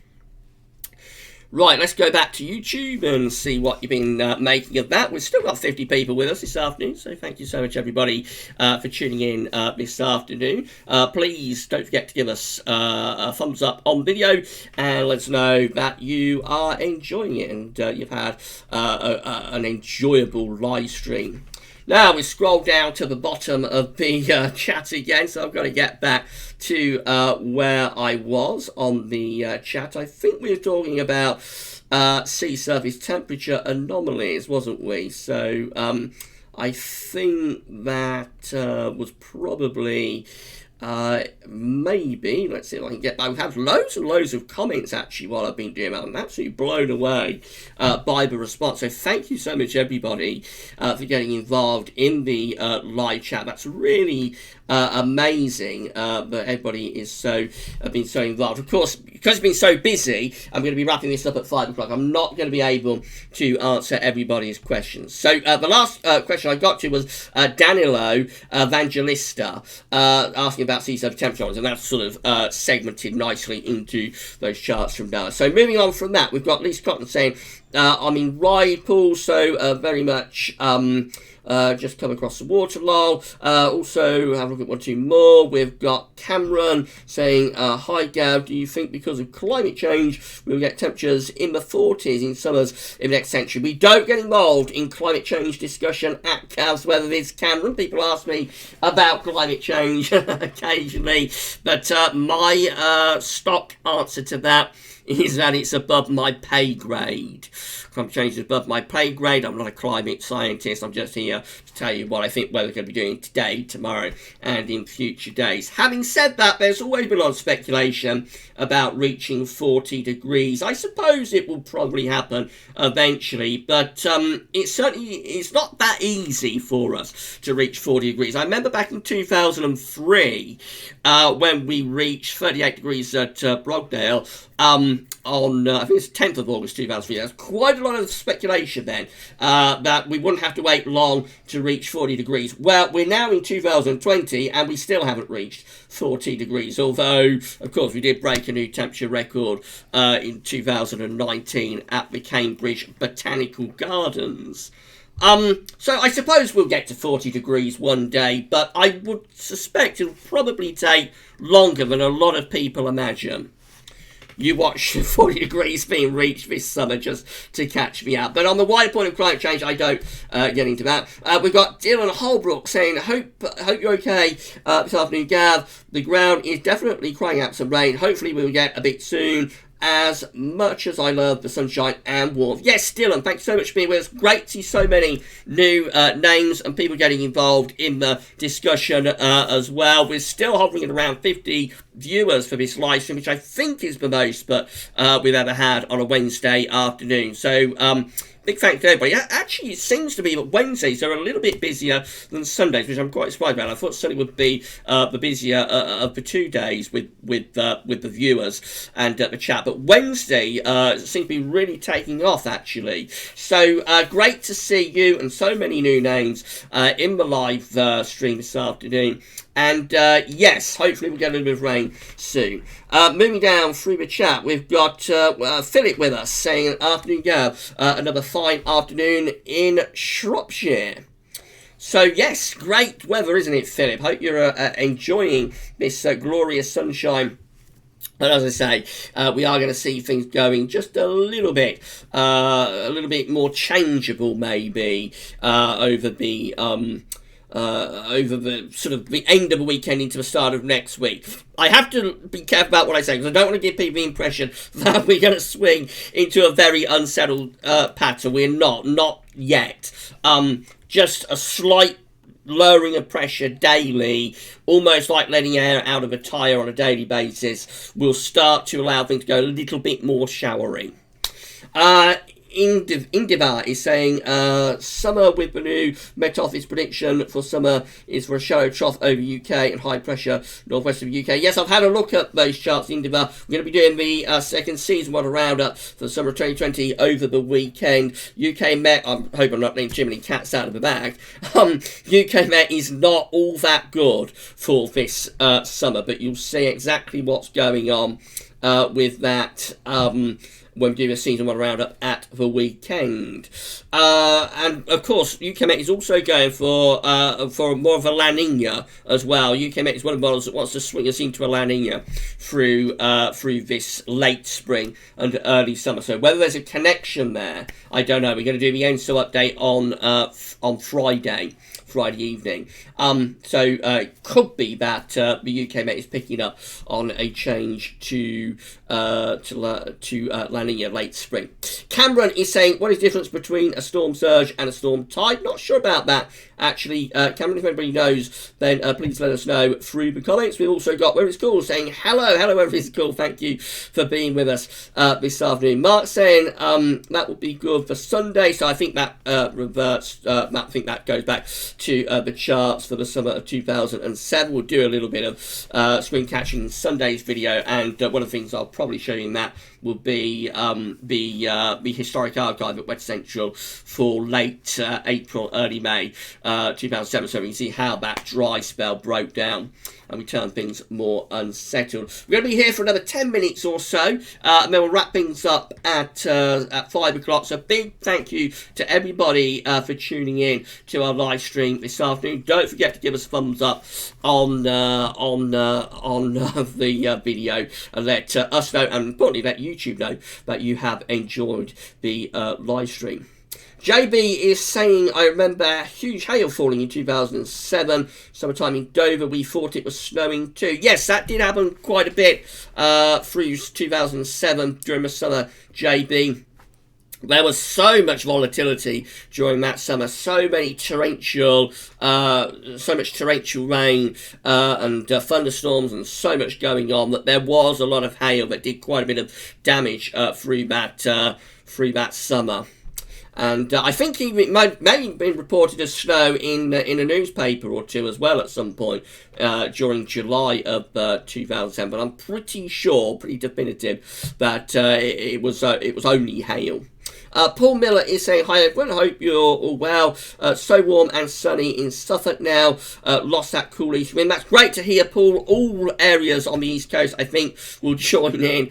Right, let's go back to YouTube and see what you've been making of that. We've still got 50 people with us this afternoon, so thank you so much, everybody, for tuning in this afternoon. Please don't forget to give us a thumbs up on video and let us know that you are enjoying it and you've had an enjoyable live stream. Now we scroll down to the bottom of the chat again, so I've got to get back to where I was on the chat. I think we were talking about sea surface temperature anomalies, wasn't we? So I think that was probably maybe, let's see if I can get, I have loads and loads of comments actually while I've been doing that. I'm absolutely blown away by the response. So thank you so much, everybody, for getting involved in the live chat. That's really amazing that everybody is been so involved. Of course, because it's been so busy, I'm going to be wrapping this up at 5 o'clock. I'm not going to be able to answer everybody's questions. So the last question I got to was Danilo Evangelista asking about sea surface temperature, and that's sort of segmented nicely into those charts from now. So moving on from that, we've got Lisa Cotton saying, I'm in ride pool, so very much just come across the water, lol. Also, have a look at 1 2 more. We've got Cameron saying, hi Gav, do you think because of climate change we'll get temperatures in the 40s in summers in the next century? We don't get involved in climate change discussion at Gav's Weather Viz, Cameron. People ask me about climate change occasionally, but my stock answer to that is that it's above my pay grade. Climate change is above my pay grade. I'm not a climate scientist. I'm just here to tell you what I think we're going to be doing today, tomorrow, and in future days. Having said that, there's always been a lot of speculation about reaching 40 degrees. I suppose it will probably happen eventually, but it's not that easy for us to reach 40 degrees. I remember back in 2003 when we reached 38 degrees at Brogdale on I think it's 10th of August 2003. There's quite a lot of speculation then that we wouldn't have to wait long to reach 40 degrees. Well, we're now in 2020 and we still haven't reached 40 degrees, although of course we did break a new temperature record in 2019 at the Cambridge Botanical Gardens. So I suppose we'll get to 40 degrees one day, but I would suspect it'll probably take longer than a lot of people imagine. you watch 40 degrees being reached this summer just to catch me out. But on the wider point of climate change, I don't get into that. We've got Dylan Holbrook saying, hope you're okay this afternoon, Gav. The ground is definitely crying out some rain. Hopefully we'll get a bit soon. As much as I love the sunshine and warmth. Yes, Dylan, thanks so much for being with us. Great to see so many new names and people getting involved in the discussion as well. We're still hovering at around 50 viewers for this live stream, which I think is the most we've ever had on a Wednesday afternoon. So, big thanks to everybody. Actually, it seems to be that Wednesdays are a little bit busier than Sundays, which I'm quite surprised about. I thought Sunday would be the busier of the 2 days with the viewers and the chat. But Wednesday seems to be really taking off, actually. So great to see you and so many new names in the live stream this afternoon. And yes, hopefully we'll get a little bit of rain soon. Moving down through the chat, we've got Philip with us saying, afternoon, Gav. Another fine afternoon in Shropshire. So yes, great weather, isn't it, Philip? Hope you're enjoying this glorious sunshine. But as I say, we are going to see things going just a little bit more changeable, maybe over the sort of the end of the weekend into the start of next week. I have to be careful about what I say because I don't want to give people the impression that we're going to swing into a very unsettled pattern. We're not yet. Just a slight lowering of pressure daily, almost like letting air out of a tyre on a daily basis, will start to allow things to go a little bit more showery. Indivar is saying summer with the new Met Office prediction for summer is for a shallow trough over UK and high pressure northwest of UK. Yes, I've had a look at those charts, Indivar. We're going to be doing the second season one roundup for the summer of 2020 over the weekend. UK Met, I hope I'm not letting too many cats out of the bag. UK Met is not all that good for this summer, but you'll see exactly what's going on with that when we do a season one roundup at the weekend. And of course, UK Met is also going for more of a La Nina as well. UK Met is one of the models that wants to swing us into a La Nina through this late spring and early summer. So whether there's a connection there, I don't know. We're going to do the ENSO update on Friday evening. So it could be that the UK Met is picking up on a change to La Nina late spring. Cameron is saying, what is the difference between a storm surge and a storm tide? Not sure about that, actually. Cameron, if anybody knows, then please let us know through the comments. We've also got Where It's Cool saying, hello, Where It's Cool. Thank you for being with us this afternoon. Mark saying, that would be good for Sunday. So I think that reverts, I think that goes back to the charts for the summer of 2007. We'll do a little bit of screen catching in Sunday's video, and one of the things I'll probably show you in that will be the historic archive at West Central for late April, early May 2007, so we can see how that dry spell broke down and we turn things more unsettled. We're going to be here for another 10 minutes or so, and then we'll wrap things up at 5 o'clock. So big thank you to everybody for tuning in to our live stream this afternoon. Don't forget to give us a thumbs up on the video and let us know, and importantly let YouTube know that you have enjoyed the live stream. JB is saying, I remember huge hail falling in 2007, summertime in Dover. We thought it was snowing too. Yes, that did happen quite a bit through 2007 during the summer, JB. There was so much volatility during that summer, so much torrential rain and thunderstorms, and so much going on that there was a lot of hail that did quite a bit of damage through that summer. And I think even may have been reported as snow in a newspaper or two as well at some point during July of 2007. But I'm pretty sure, pretty definitive, that it was only hail. Paul Miller is saying, hi everyone, I hope you're all well. So warm and sunny in Suffolk now. Lost that cool east wind. That's great to hear, Paul. All areas on the East Coast, I think, will join in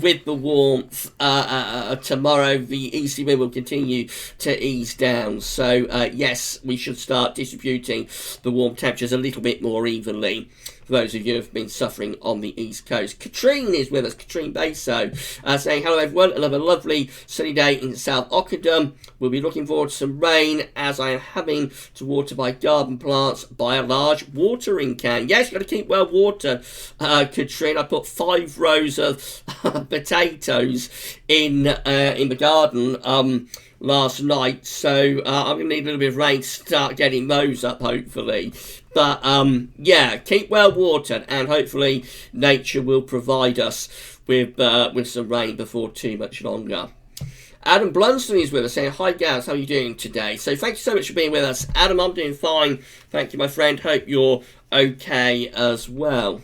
with the warmth tomorrow. The easterly wind will continue to ease down. So, yes, we should start distributing the warm temperatures a little bit more evenly for those of you who have been suffering on the East Coast. Katrine is with us, Katrine Baso, saying, hello everyone, another lovely sunny day in South Ockendon. We'll be looking forward to some rain as I am having to water my garden plants by a large watering can. Yes, you've got to keep well watered, Katrine. I put 5 rows of potatoes in the garden last night, so I'm going to need a little bit of rain to start getting those up, hopefully. But yeah, keep well watered, and hopefully nature will provide us with some rain before too much longer. Adam Blunston is with us saying, hi Gaz, how are you doing today? So thank you so much for being with us. Adam, I'm doing fine. Thank you, my friend. Hope you're okay as well.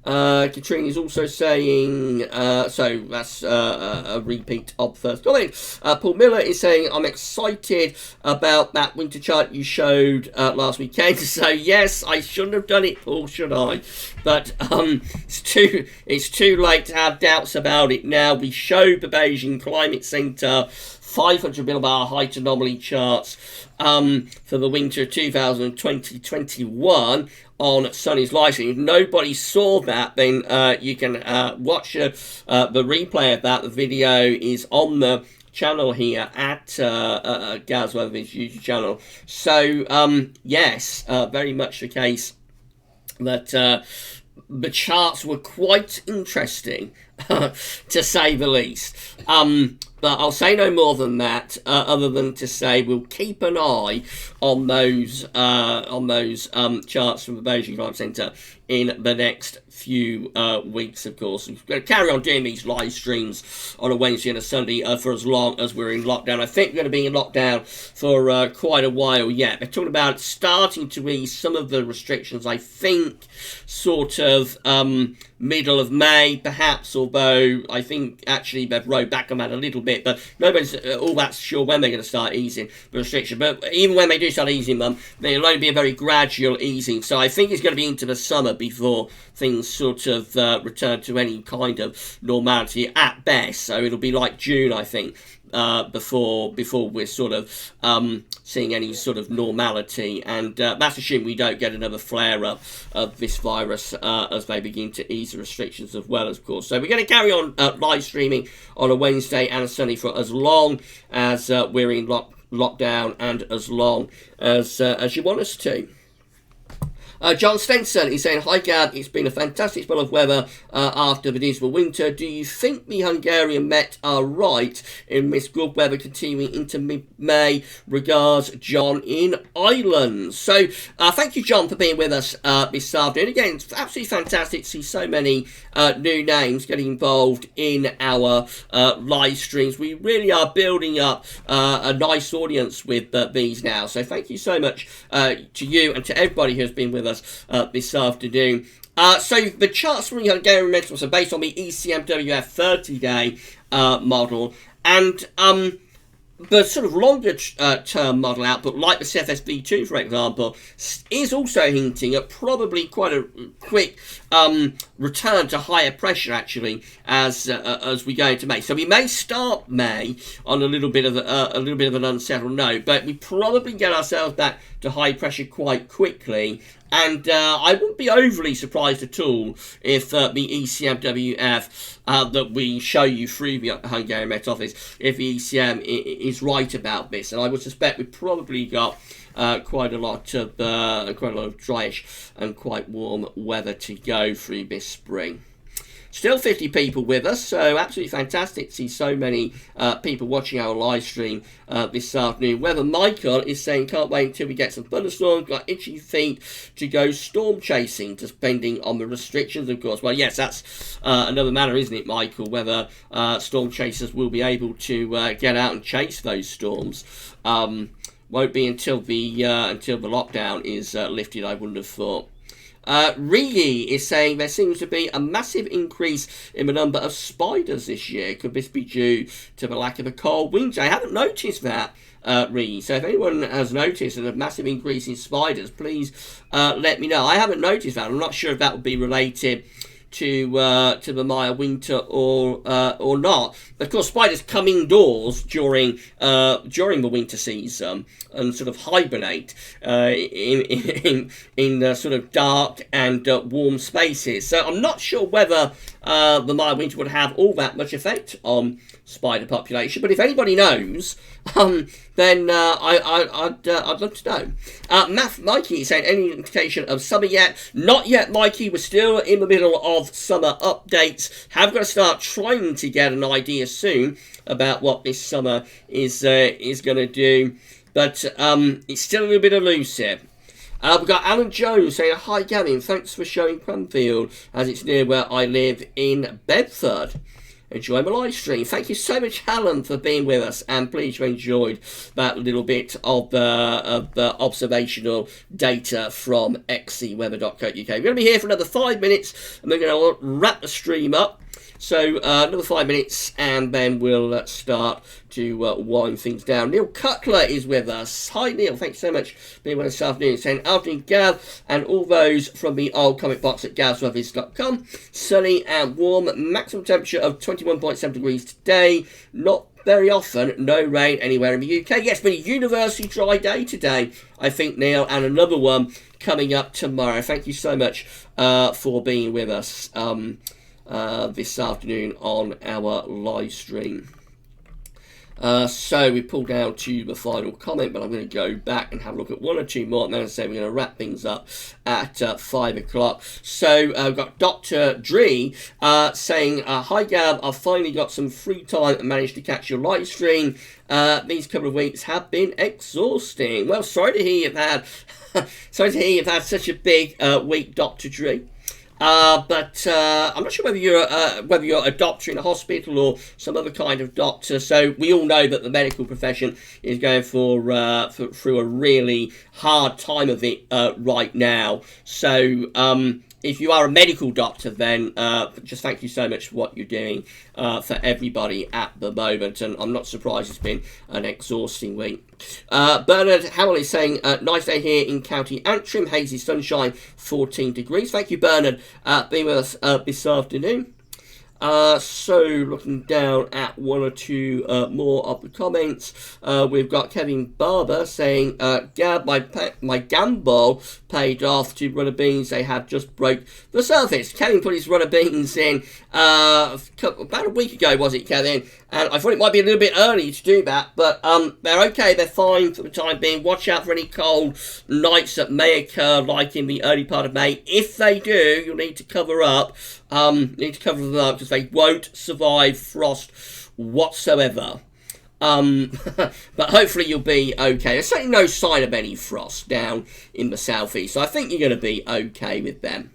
Katrine is also saying, so that's a repeat of first comment. Paul Miller is saying, I'm excited about that winter chart you showed last weekend. So yes, I shouldn't have done it, Paul, should I? But it's too late to have doubts about it now. We showed the Beijing Climate Center 500 millibar height anomaly charts for the winter of 2020-21 on Sunny's Livestream. If nobody saw that, then you can watch the replay of that. The video is on the channel here at Gaz Weatherby's YouTube channel. So yes, very much the case that the charts were quite interesting, to say the least. But I'll say no more than that, other than to say we'll keep an eye on those charts from the Beijing Climate Center in the next few weeks, of course. We're going to carry on doing these live streams on a Wednesday and a Sunday for as long as we're in lockdown. I think we're going to be in lockdown for quite a while yet. They're talking about starting to ease some of the restrictions, I think, sort of middle of May, perhaps, although I think actually they've rowed back on that a little bit, but nobody's all that sure when they're going to start easing the restriction. But even when they do start easing them, they'll only be a very gradual easing. So I think it's going to be into the summer before things sort of return to any kind of normality at best. So it'll be like June, I think, before we're sort of seeing any sort of normality, and that's assuming we don't get another flare-up of this virus as they begin to ease the restrictions as well, of course. So we're going to carry on live streaming on a Wednesday and a Sunday for as long as we're in lockdown and as long as you want us to. John Stenson is saying, hi Gab, it's been a fantastic spell of weather after the dismal winter. Do you think the Hungarian Met are right in this good weather continuing into mid-May? Regards, John in Ireland. So thank you, John, for being with us this afternoon. Again, it's absolutely fantastic to see so many new names getting involved in our live streams. We really are building up a nice audience with these now. So thank you so much to you and to everybody who has been with us this afternoon. So the charts from the Hungarian metals are based on the ECMWF 30-day model, and the sort of longer term model output, like the CFSV2, for example, is also hinting at probably quite a quick return to higher pressure, actually, as we go into May. So we may start May on a little bit of an unsettled note, but we probably get ourselves back to high pressure quite quickly. And I wouldn't be overly surprised at all if the ECMWF that we show you through the Hungarian Met Office, if the ECM is right about this. And I would suspect we've probably got quite a lot of dryish and quite warm weather to go through this spring. Still 50 people with us, so absolutely fantastic to see so many people watching our live stream this afternoon. Weather Michael is saying, can't wait until we get some thunderstorms, got itchy feet to go storm chasing, depending on the restrictions, of course. Well, yes, that's another matter, isn't it, Michael, whether storm chasers will be able to get out and chase those storms. Won't be until the lockdown is lifted, I wouldn't have thought. Rigi is saying there seems to be a massive increase in the number of spiders this year. Could this be due to the lack of a cold winter? I haven't noticed that, Rigi. So if anyone has noticed a massive increase in spiders, please let me know. I haven't noticed that. I'm not sure if that would be related to the mild winter or not. Of course, spiders come indoors during the winter season and sort of hibernate in the sort of dark and warm spaces. So I'm not sure whether the mild winter would have all that much effect on spider population, but if anybody knows, then I'd love to know. Math Mikey is saying, any indication of summer yet? Not yet, Mikey. We're still in the middle of summer updates. Have got to start trying to get an idea soon about what this summer is going to do, but it's still a little bit elusive. We've got Alan Jones saying, hi Gavin, thanks for showing Cranfield as it's near where I live in Bedford. Enjoy my live stream. Thank you so much, Alan, for being with us, and please you enjoyed that little bit of observational data from xcweather.co.uk. We're going to be here for another 5 minutes, and we're going to wrap the stream up. So another 5 minutes, and then we'll start to wind things down. Neil Cutler is with us. Hi Neil, thanks so much for being with us this afternoon. Saying, afternoon Gav, and all those from the old comic box at gavsweathers.com. Sunny and warm, maximum temperature of 21.7 degrees today. Not very often, no rain anywhere in the UK. Yes, been a universally dry day today, I think, Neil, and another one coming up tomorrow. Thank you so much for being with us this afternoon on our live stream. So we pulled down to the final comment, but I'm going to go back and have a look at one or two more, and then I say we're going to wrap things up at 5 o'clock. So we've got Dr. Dree saying, hi Gav, I've finally got some free time and managed to catch your live stream. These couple of weeks have been exhausting. Well, sorry to hear you've had such a big week, Dr. Dree. But I'm not sure whether you're a doctor in a hospital or some other kind of doctor. So we all know that the medical profession is going through a really hard time of it right now. So if you are a medical doctor, then just thank you so much for what you're doing for everybody at the moment. And I'm not surprised it's been an exhausting week. Bernard Howell is saying, nice day here in County Antrim, hazy sunshine, 14 degrees. Thank you, Bernard, being with us this afternoon. So looking down at one or two more of the comments, we've got Kevin Barber saying, Gab, my gamble paid off. 2 runner beans, they have just broke the surface. Kevin put his runner beans in about a week ago, was it, Kevin? And I thought it might be a little bit early to do that, but they're okay, they're fine for the time being. Watch out for any cold nights that may occur, like in the early part of May. If they do, you'll need to cover up. Because they won't survive frost whatsoever. But hopefully you'll be okay. There's certainly no sign of any frost down in the southeast, so I think you're going to be okay with them.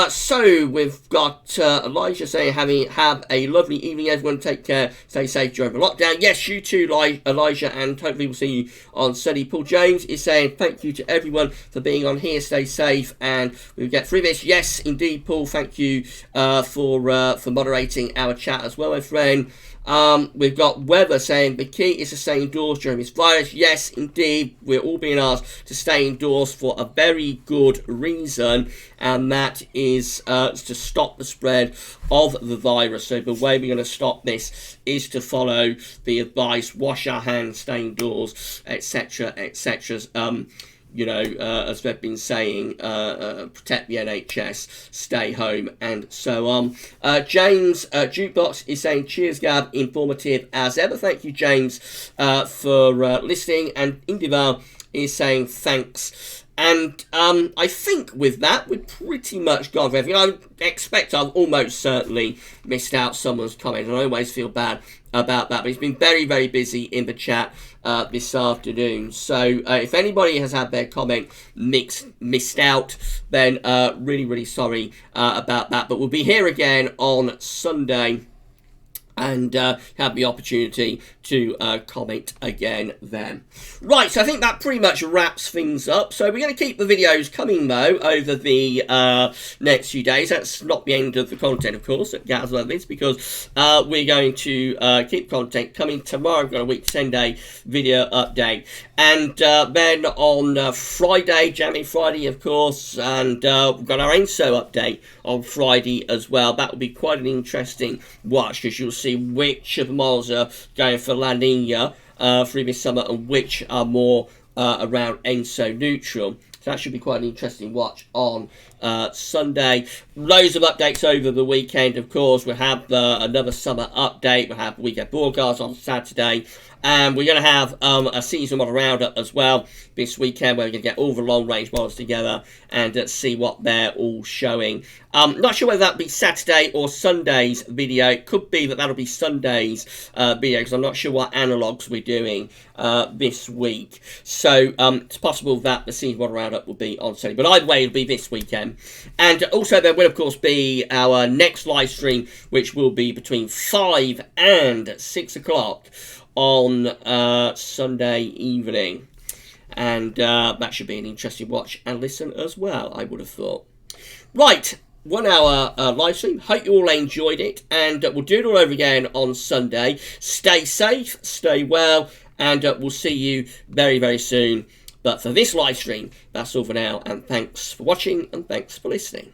So we've got Elijah saying, have a lovely evening, everyone. Take care, stay safe during the lockdown. Yes, you too, Elijah, and hopefully we'll see you on Sunday. Paul James is saying, thank you to everyone for being on here. Stay safe, and we'll get through this. Yes, indeed, Paul. Thank you for moderating our chat as well, my friend. We've got Weather saying the key is to stay indoors during this virus. Yes, indeed, we're all being asked to stay indoors for a very good reason, and that is to stop the spread of the virus. So the way we're going to stop this is to follow the advice: wash our hands, stay indoors, etc., etc. As we've been saying, protect the NHS, stay home, and so on. James Jukebox is saying, cheers, Gab, informative as ever. Thank you, James, for listening. And Indival is saying, thanks. And I think with that, we've pretty much gone for everything. I expect I've almost certainly missed out someone's comment, and I always feel bad about that. But it's been very, very busy in the chat this afternoon. So if anybody has had their comment missed out, then really, really sorry about that. But we'll be here again on Sunday and have the opportunity to comment again then. Right, so I think that pretty much wraps things up. So we're going to keep the videos coming, though, over the next few days. That's not the end of the content, of course, at Gaz Like This, because we're going to keep content coming tomorrow. We've got a week 10-day video update. And then on Friday, Jamming Friday, of course, and we've got our ENSO update on Friday as well. That will be quite an interesting watch, because you'll see which of the models are going for La Nina through this summer and which are more around ENSO neutral. So that should be quite an interesting watch on Sunday. Loads of updates over the weekend, of course. We'll have another summer update. We'll have weekend broadcasts on Saturday. And we're going to have a season model roundup as well this weekend, where we're going to get all the long-range models together and see what they're all showing. Not sure whether that'll be Saturday or Sunday's video. It could be that that'll be Sunday's video, because I'm not sure what analogs we're doing this week. So it's possible that the season model roundup will be on Sunday. But either way, it'll be this weekend. And also there will, of course, be our next live stream, which will be between 5 and 6 o'clock on Sunday evening. And that should be an interesting watch and listen as well, I would have thought. Right, 1 hour live stream. Hope you all enjoyed it, and we'll do it all over again on Sunday. Stay safe, stay well, and we'll see you very, very soon. But for this live stream, that's all for now, and thanks for watching, and thanks for listening.